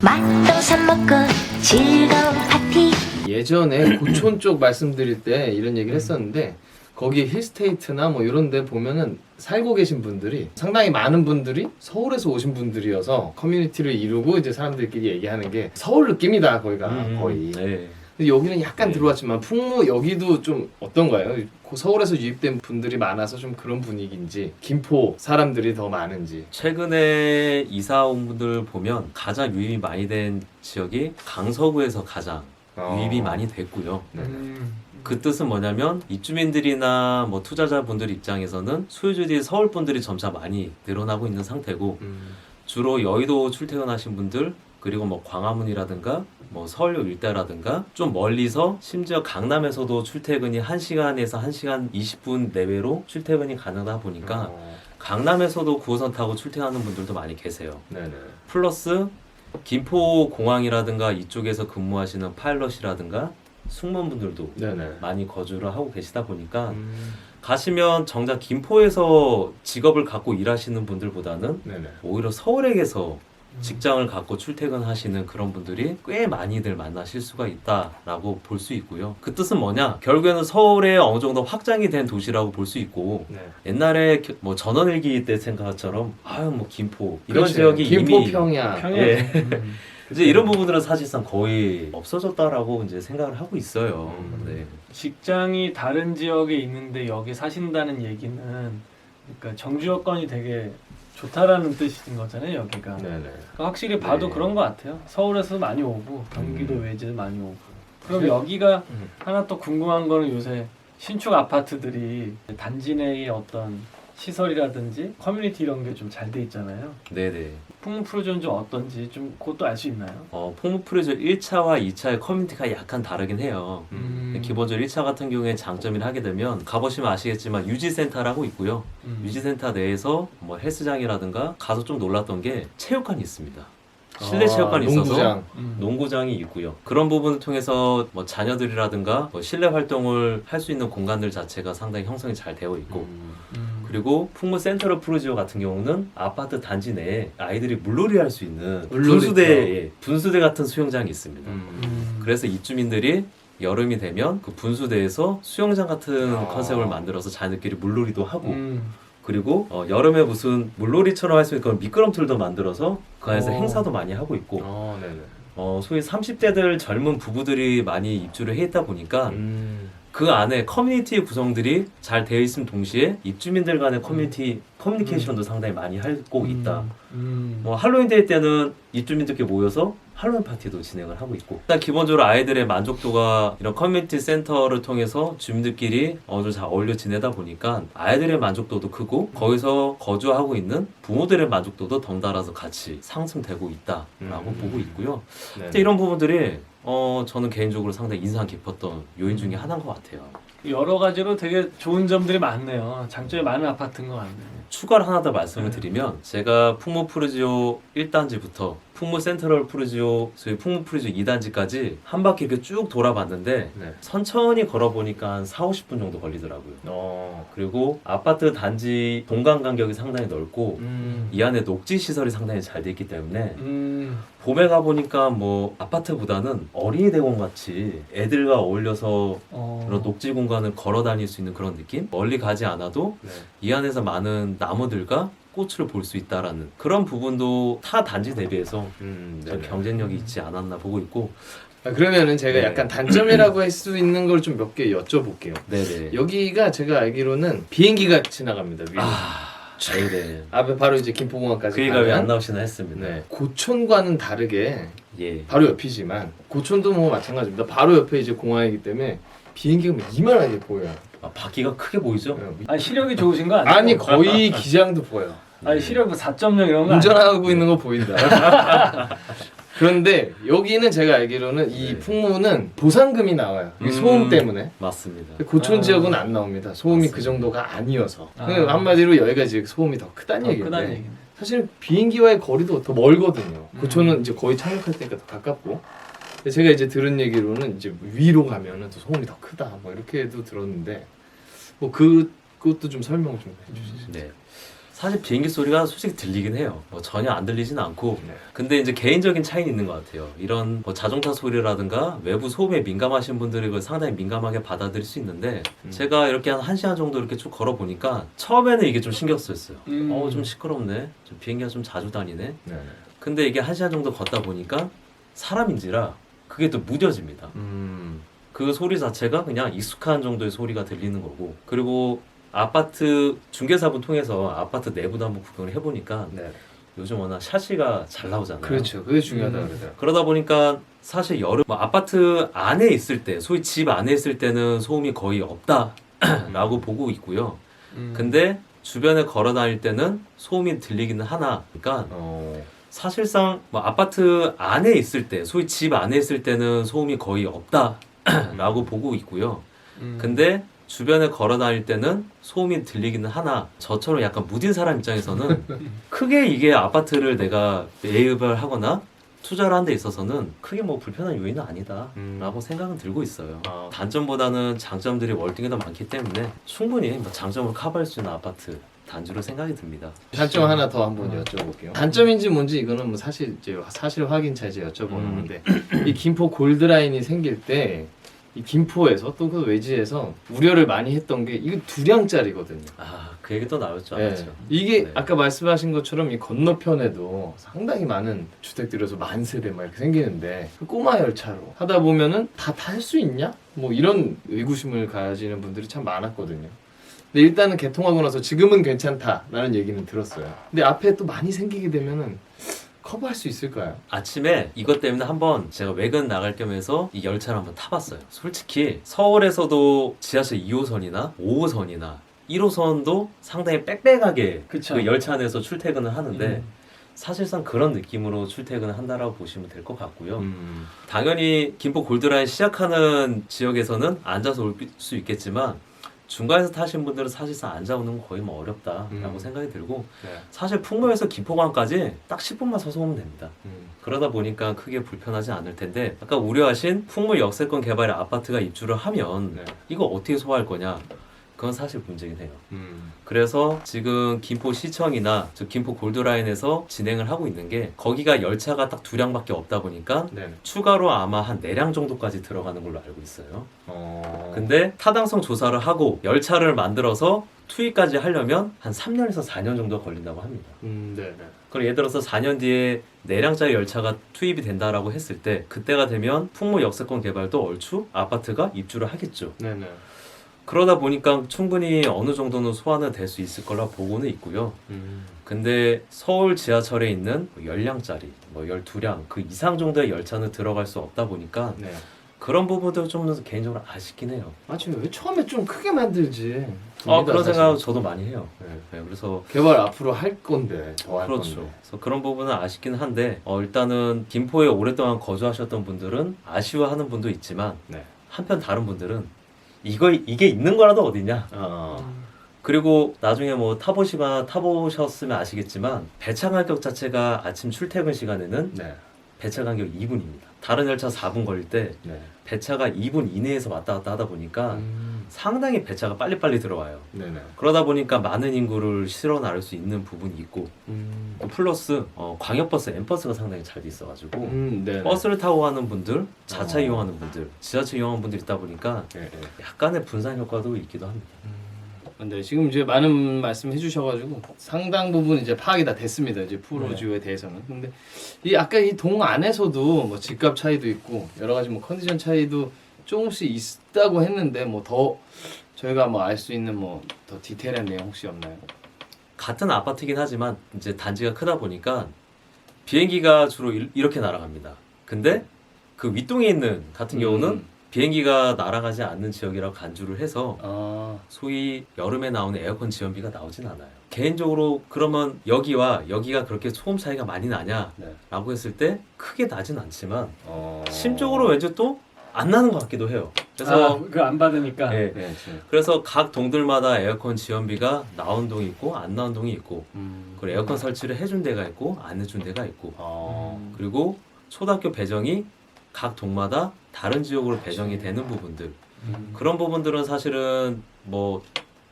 맛도 먹고 즐거운 파티. 예전에 고촌 쪽 말씀드릴 때 이런 얘기를 했었는데 거기 힐스테이트나 뭐 이런 데 보면은 살고 계신 분들이 상당히 많은 분들이 서울에서 오신 분들이어서 커뮤니티를 이루고 이제 사람들끼리 얘기하는 게 서울 느낌이다 거기가 거의. 네. 근데 여기는 약간 네. 들어왔지만 풍무 여기도 좀 어떤가요? 서울에서 유입된 분들이 많아서 좀 그런 분위기인지 김포 사람들이 더 많은지. 최근에 이사 온 분들 보면 가장 유입이 많이 된 지역이 강서구에서 가장 유입이 많이 됐고요. 네. 그 뜻은 뭐냐면 입주민들이나 뭐 투자자분들 입장에서는 소유주들이 서울 분들이 점차 많이 늘어나고 있는 상태고 주로 여의도 출퇴근하신 분들 그리고 뭐 광화문이라든가 뭐 서울역 일대라든가 좀 멀리서 심지어 강남에서도 출퇴근이 1시간에서 1시간 20분 내외로 출퇴근이 가능하다 보니까 강남에서도 9호선 타고 출퇴근하는 분들도 많이 계세요. 네네. 플러스 김포 공항이라든가 이쪽에서 근무하시는 파일럿이라든가 승무원분들도 네네. 많이 거주를 하고 계시다 보니까 가시면 정작 김포에서 직업을 갖고 일하시는 분들보다는 네네. 오히려 서울에서 직장을 갖고 출퇴근하시는 그런 분들이 꽤 많이들 만나실 수가 있다라고 볼 수 있고요. 그 뜻은 뭐냐? 결국에는 서울에 어느 정도 확장이 된 도시라고 볼 수 있고 네. 옛날에 뭐 전원일기 때 생각처럼 아유 뭐 김포 이런 그렇죠. 지역이 김포 이미 평야. 예. 이제 이런 부분들은 사실상 거의 없어졌다라고 이제 생각을 하고 있어요. 네. 직장이 다른 지역에 있는데 여기 사신다는 얘기는 그러니까 정주 여건이 되게 좋다라는 뜻인 거잖아요, 여기가. 네네. 그러니까 확실히 봐도 네. 그런 것 같아요. 서울에서 많이 오고 경기도 외지도 많이 오고. 그럼 그래? 여기가 하나 또 궁금한 거는 요새 신축 아파트들이 단지 내의 어떤 시설이라든지 커뮤니티 이런 게 좀 잘 돼 있잖아요. 네네. 풍문 프로젝트는 좀 어떤지 좀 그것도 알 수 있나요? 풍무프레저 1차와 2차의 커뮤니티가 약간 다르긴 해요. 기본적으로 1차 같은 경우에 장점을 하게 되면 가보시면 아시겠지만 유지센터라고 있고요. 유지센터 내에서 뭐 헬스장이라든가 가서 좀 놀랐던 게 체육관이 있습니다. 실내 체육관이 있어서 농구장. 농구장이 있고요. 그런 부분을 통해서 뭐 자녀들이라든가 뭐 실내 활동을 할 수 있는 공간들 자체가 상당히 형성이 잘 되어 있고 그리고 풍무 센트럴 프루지오 같은 경우는 아파트 단지 내에 아이들이 물놀이 할 수 있는 분수대 같은 수영장이 있습니다. 그래서 입주민들이 여름이 되면 그 분수대에서 수영장 같은 컨셉을 만들어서 자녀들끼리 물놀이도 하고 그리고 여름에 무슨 물놀이처럼 할 수 있는 그런 미끄럼틀도 만들어서 그 안에서 행사도 많이 하고 있고 네네. 소위 30대들 젊은 부부들이 많이 입주를 해 있다 보니까 그 안에 커뮤니티 구성들이 잘 되어 있음 동시에 입주민들 간의 커뮤니케이션도 상당히 많이 하고 있다. 뭐 할로윈 데이 때는 입주민들끼리 모여서 할로윈 파티도 진행을 하고 있고 일단 기본적으로 아이들의 만족도가 이런 커뮤니티 센터를 통해서 주민들끼리 어느 정도 잘 어울려 지내다 보니까 아이들의 만족도도 크고 거기서 거주하고 있는 부모들의 만족도도 덩달아서 같이 상승되고 있다라고 보고 있고요. 네네. 이런 부분들이 저는 개인적으로 상당히 인상 깊었던 요인 중에 하나인 것 같아요. 여러 가지로 되게 좋은 점들이 많네요. 장점이 많은 아파트인 것 같네요. 추가로 하나 더 말씀을 드리면 제가 풍무 프루지오 1단지부터 풍무 센트럴 프루지오, 소위 풍무 프루지오 2단지까지 한 바퀴 이렇게 쭉 돌아봤는데 네. 천천히 걸어보니까 한 40-50분 정도 걸리더라고요. 그리고 아파트 단지 공간 간격이 상당히 넓고 이 안에 녹지 시설이 상당히 잘 돼 있기 때문에 봄에 가보니까 뭐 아파트보다는 어린이 대공 같이 애들과 어울려서 그런 녹지 공간을 걸어 다닐 수 있는 그런 느낌? 멀리 가지 않아도 네. 이 안에서 많은 나무들과 꽃을 볼 수 있다라는 그런 부분도 타 단지 대비해서 네네. 경쟁력이 있지 않았나 보고 있고 그러면은 제가 네. 약간 단점이라고 할 수 있는 걸 좀 몇 개 여쭤볼게요. 네네. 여기가 제가 알기로는 비행기가 지나갑니다. 위로. 네네. 앞에 바로 이제 김포공항까지 그 얘기가 왜 안 가면 나오시나 했습니다. 네. 고촌과는 다르게 예. 바로 옆이지만 고촌도 뭐 마찬가지입니다. 바로 옆에 이제 공항이기 때문에 비행기가 뭐 이만하게 보여요. 바퀴가 크게 보이죠? 아니 시력이 좋으신 거 아니에요? 아니 거의 기장도 보여. 아니 시력 뭐 4.0 이런 거 운전하고 있는 거 보인다. 그런데 여기는 제가 알기로는 이 네. 풍무는 보상금이 나와요. 이 소음 때문에. 맞습니다. 고촌 아. 지역은 안 나옵니다. 소음이 맞습니다. 그 정도가 아니어서. 아. 한마디로 여기가 이제 소음이 더 크다는 얘기인데. 크다는 얘기네. 사실 비행기와의 거리도 더 멀거든요. 고촌은 이제 거의 착륙할 때니까 더 가깝고. 근데 제가 이제 들은 얘기로는 이제 위로 가면은 또 소음이 더 크다. 뭐 이렇게도 들었는데 뭐 그것도 좀 설명 좀 해주시죠. 네. 사실 비행기 소리가 솔직히 들리긴 해요. 뭐 전혀 안 들리진 않고. 네. 근데 이제 개인적인 차이는 있는 것 같아요. 이런 뭐 자동차 소리라든가 외부 소음에 민감하신 분들이 그걸 상당히 민감하게 받아들일 수 있는데 제가 이렇게 한 1시간 정도 이렇게 쭉 걸어보니까 처음에는 이게 좀 신경 쓰였어요. 좀 시끄럽네. 좀 비행기가 좀 자주 다니네. 네. 근데 이게 1시간 정도 걷다 보니까 사람인지라 그게 또 무뎌집니다. 그 소리 자체가 그냥 익숙한 정도의 소리가 들리는 거고, 그리고 아파트 중개사분 통해서 아파트 내부도 한번 구경을 해보니까 네. 요즘 워낙 샤시가 잘 나오잖아요. 그렇죠. 그게 중요하다 그러더라고요. 그러다 보니까 사실 여름 뭐 아파트 안에 있을 때, 소위 집 안에 있을 때는 소음이 거의 없다라고 보고 있고요. 근데 주변에 걸어 다닐 때는 소음이 들리기는 하나. 그러니까 사실상 뭐 아파트 안에 있을 때, 소위 집 안에 있을 때는 소음이 거의 없다라고 보고 있고요. 근데 주변에 걸어 다닐 때는 소음이 들리기는 하나. 저처럼 약간 무딘 사람 입장에서는 크게 이게 아파트를 내가 매입을 하거나 투자를 하는 데 있어서는 크게 뭐 불편한 요인은 아니다라고 생각은 들고 있어요. 단점보다는 장점들이 월등히 더 많기 때문에 충분히 뭐 장점을 커버할 수 있는 아파트 단지로 생각이 듭니다. 단점 하나 더 한번 여쭤볼게요. 단점인지 뭔지 이거는 뭐 사실 이제 사실 확인차 이제 여쭤보는 건데 이 김포 골드라인이 생길 때 이 김포에서 또 그 외지에서 우려를 많이 했던 게 이거 두량짜리거든요. 그 얘기 또 나올 줄 네. 알았죠. 이게 네. 아까 말씀하신 것처럼 이 건너편에도 상당히 많은 주택들에서 만세대 막 이렇게 생기는데 그 꼬마 열차로 하다 보면은 다 탈 수 있냐? 뭐 이런 의구심을 가지는 분들이 참 많았거든요. 근데 일단은 개통하고 나서 지금은 괜찮다라는 얘기는 들었어요. 근데 앞에 또 많이 생기게 되면은 커버할 수 있을까요? 아침에 이것 때문에 한번 제가 외근 나갈 겸 해서 이 열차를 한번 타봤어요. 솔직히 서울에서도 지하철 2호선이나 5호선이나 1호선도 상당히 빽빽하게 그쵸. 그 열차 안에서 출퇴근을 하는데 사실상 그런 느낌으로 출퇴근을 한다라고 보시면 될 것 같고요. 당연히 김포 골드라인 시작하는 지역에서는 앉아서 올 수 있겠지만 중간에서 타신 분들은 사실상 앉아오는 거 거의 뭐 어렵다라고 생각이 들고 네. 사실 풍무에서 김포관까지 딱 10분만 서서 오면 됩니다. 그러다 보니까 크게 불편하지 않을 텐데 아까 우려하신 풍물 역세권 개발의 아파트가 입주를 하면 네. 이거 어떻게 소화할 거냐? 그건 사실 문제긴 해요. 그래서 지금 김포시청이나 즉 김포 골드라인에서 진행을 하고 있는 게 거기가 열차가 딱 2량밖에 없다 보니까 네. 추가로 아마 한 4량 정도까지 들어가는 걸로 알고 있어요. 어... 근데 타당성 조사를 하고 열차를 만들어서 투입까지 하려면 한 3년에서 4년 정도 걸린다고 합니다. 네네. 그럼 예를 들어서 4년 뒤에 4량짜리 열차가 투입이 된다라고 했을 때 그때가 되면 풍무 역세권 개발도 얼추 아파트가 입주를 하겠죠. 네네. 그러다 보니까 충분히 어느 정도는 소화는 될 수 있을 거라 보고는 있고요. 근데 서울 지하철에 있는 10량짜리, 뭐 12량 그 이상 정도의 열차는 들어갈 수 없다 보니까 네. 그런 부분도 좀 개인적으로 아쉽긴 해요. 맞아요. 왜 처음에 좀 크게 만들지? 그런 생각 저도 많이 해요. 네. 네, 그래서 개발 앞으로 할 건데 더 할 그렇죠. 건데. 그래서 그런 부분은 아쉽긴 한데 일단은 김포에 오랫동안 거주하셨던 분들은 아쉬워하는 분도 있지만 네. 한편 다른 분들은 이게 있는 거라도 어디냐. 그리고 나중에 뭐 타보셨으면 아시겠지만 배차 간격 자체가 아침 출퇴근 시간에는 네. 배차 간격 2분입니다. 다른 열차 4분 걸릴 때 네. 배차가 2분 이내에서 왔다 갔다 하다 보니까 상당히 배차가 빨리빨리 들어와요. 네네. 그러다 보니까 많은 인구를 실어 나를 수 있는 부분이 있고 또 플러스 광역버스, M버스가 상당히 잘 돼 있어가지고 네. 버스를 타고 가는 분들, 자차 어. 이용하는 분들, 지하철 이용하는 분들 있다 보니까 네, 네. 약간의 분산 효과도 있기도 합니다. 근데 지금 이제 많은 말씀 해주셔가지고 상당 부분 이제 파악이 다 됐습니다. 이제 프로지오에 대해서는. 근데 이 아까 이 동 안에서도 뭐 집값 차이도 있고 여러 가지 뭐 컨디션 차이도 조금씩 있다고 했는데 뭐 더 저희가 뭐 알 수 있는 뭐 더 디테일한 내용 혹시 없나요? 같은 아파트긴 하지만 이제 단지가 크다 보니까 비행기가 주로 이렇게 날아갑니다. 근데 그 윗동에 있는 같은 경우는 비행기가 날아가지 않는 지역이라고 간주를 해서 소위 여름에 나오는 에어컨 지원비가 나오진 않아요. 개인적으로 그러면 여기가 그렇게 소음 차이가 많이 나냐라고 네. 했을 때 크게 나진 않지만 심적으로 왠지 또 안 나는 것 같기도 해요. 그래서 그거 안 받으니까. 예, 네, 그래서 각 동들마다 에어컨 지원비가 나온 동이 있고 안 나온 동이 있고 그리고 에어컨 설치를 해준 데가 있고 안 해준 데가 있고 그리고 초등학교 배정이 각 동마다 다른 지역으로 배정이 되는 부분들 그런 부분들은 사실은 뭐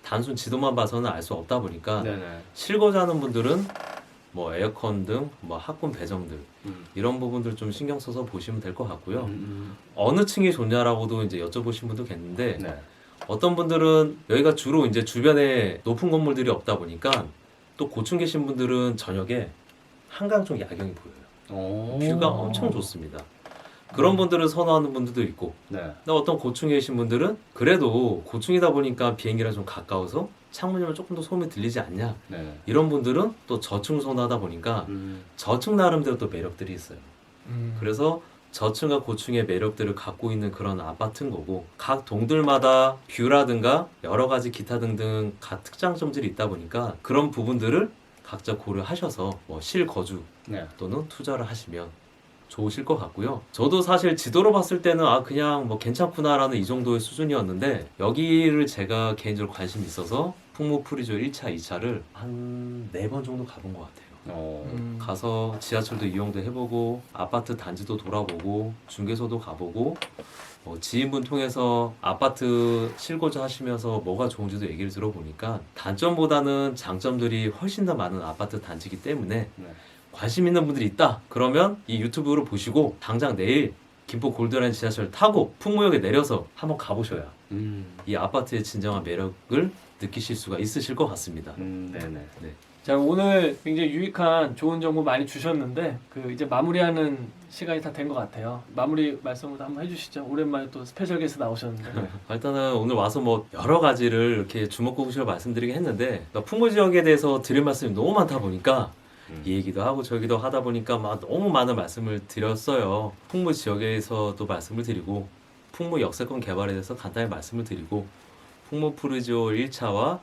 단순 지도만 봐서는 알 수 없다 보니까 네네. 실거주 하는 분들은 뭐 에어컨 등 뭐 학군 배정들 이런 부분들 좀 신경 써서 보시면 될 것 같고요. 어느 층이 좋냐라고도 이제 여쭤보신 분도 계신데 네. 어떤 분들은 여기가 주로 이제 주변에 높은 건물들이 없다 보니까 또 고층 계신 분들은 저녁에 한강 쪽 야경이 보여요. 오. 뷰가 엄청 좋습니다. 그런 분들은 선호하는 분들도 있고 네. 근데 어떤 고층에 계신 분들은 그래도 고층이다 보니까 비행기랑 좀 가까워서 창문이면 조금 더 소음이 들리지 않냐 네. 이런 분들은 또 저층 선호하다 보니까 저층 나름대로 또 매력들이 있어요. 그래서 저층과 고층의 매력들을 갖고 있는 그런 아파트인 거고 각 동들마다 뷰라든가 여러 가지 기타 등등 각 특장점들이 있다 보니까 그런 부분들을 각자 고려하셔서 뭐 실거주 네. 또는 투자를 하시면 좋으실 것 같고요. 저도 사실 지도로 봤을 때는 아 그냥 뭐 괜찮구나라는 이 정도의 수준이었는데 여기를 제가 개인적으로 관심이 있어서 풍무 프리조 1차, 2차를 한 4번 정도 가본 것 같아요. 가서 지하철도 이용도 해보고 아파트 단지도 돌아보고 중개소도 가보고 지인분 통해서 아파트 실거주 하시면서 뭐가 좋은지도 얘기를 들어보니까 단점보다는 장점들이 훨씬 더 많은 아파트 단지이기 때문에 네. 관심 있는 분들이 있다 그러면 이 유튜브를 보시고 당장 내일 김포 골드라인 지하철 타고 풍무역에 내려서 한번 가보셔야 이 아파트의 진정한 매력을 느끼실 수가 있으실 것 같습니다. 네네. 네. 자, 오늘 굉장히 유익한 좋은 정보 많이 주셨는데 이제 마무리하는 시간이 다 된 것 같아요. 마무리 말씀을 한번 해주시죠. 오랜만에 또 스페셜 게스트 나오셨는데. 일단은 오늘 와서 뭐 여러 가지를 이렇게 주먹구구식으로 말씀드리긴 했는데 풍무 지역에 대해서 드릴 말씀이 너무 많다 보니까 이 얘기도 하고 저 얘기도 하다 보니까 막 너무 많은 말씀을 드렸어요. 풍무 지역에서도 말씀을 드리고 풍무 역세권 개발에 대해서 간단히 말씀을 드리고 풍무 프리지오 1차와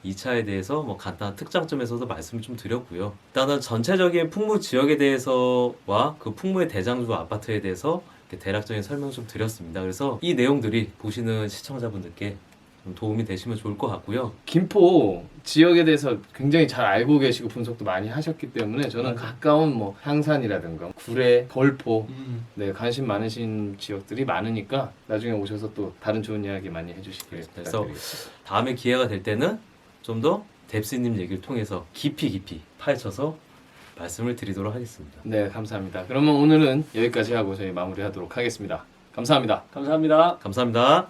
2차에 대해서 뭐 간단한 특장점에서도 말씀을 좀 드렸고요. 일단은 전체적인 풍무 지역에 대해서와 그 풍무의 대장주 아파트에 대해서 이렇게 대략적인 설명 좀 드렸습니다. 그래서 이 내용들이 보시는 시청자분들께 좀 도움이 되시면 좋을 것 같고요. 김포 지역에 대해서 굉장히 잘 알고 계시고 분석도 많이 하셨기 때문에 저는 가까운 뭐 향산이라든가 구례, 걸포 네, 관심 많으신 지역들이 많으니까 나중에 오셔서 또 다른 좋은 이야기 많이 해주시길 그래서 부탁드리겠습니다. 다음에 기회가 될 때는 좀 더 뎁스님 얘기를 통해서 깊이 파헤쳐서 말씀을 드리도록 하겠습니다. 네, 감사합니다. 그러면 오늘은 여기까지 하고 저희 마무리하도록 하겠습니다. 감사합니다. 감사합니다. 감사합니다.